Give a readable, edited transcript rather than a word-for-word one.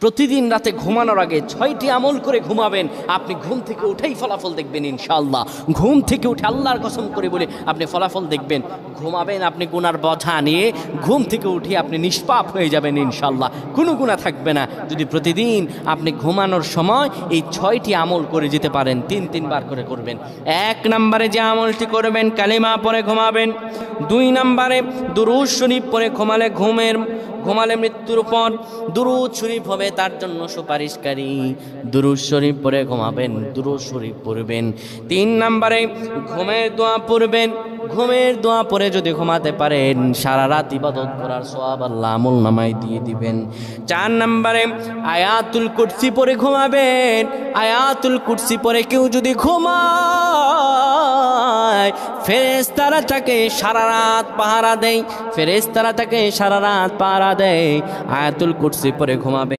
প্রতিদিন রাতে ঘুমানোর আগে 6টি আমল করে ঘুমাবেন। আপনি ঘুম থেকে উঠেই ফলাফল দেখবেন ইনশাআল্লাহ। ঘুম থেকে উঠে আল্লাহর কসম করে বলে আপনি ফলাফল দেখবেন। ঘুমাবেন আপনি গুনার বোঝা নিয়ে, ঘুম থেকে উঠে আপনি নিষ্পাপ হয়ে যাবেন ইনশাআল্লাহ, কোনো গুনাহ থাকবে না। যদি প্রতিদিন আপনি ঘুমানোর সময় এই 6টি আমল করে যেতে পারেন, 3বার করে করবেন। 1 নম্বরে যে আমলটি করবেন, কালিমা পড়ে ঘুমাবেন। 2 নম্বরে দুরূদ শরীফ পড়ে ঘুমালে মৃত্যুর পর দুরূদ শরীফ হবে তার জন্য সুপারিশকারী। দুরূদ শরীফ পড়ে ঘুমাবেন, দুরূদ শরীফ পড়বেন। 3 নম্বরে ঘুমের দোয়া পড়বেন। ঘুমের দোয়া পড়ে যদি ঘুমাতে পারেন, সারা রাত ইবাদত করার সওয়াব আল্লাহ আমল নামায় দিয়ে দিবেন। 4 নম্বরে আয়াতুল কুরসি পড়ে ঘুমাবেন। আয়াতুল কুরসি পড়ে কেউ যদি ঘুমায়, ফেরেশতারা তাকে সারা রাত পাহারা দেয়। ফেরেশতারা তাকে সারা রাত পাহারা দেয়। আয়াতুল কুরসি পড়ে ঘুমাবে।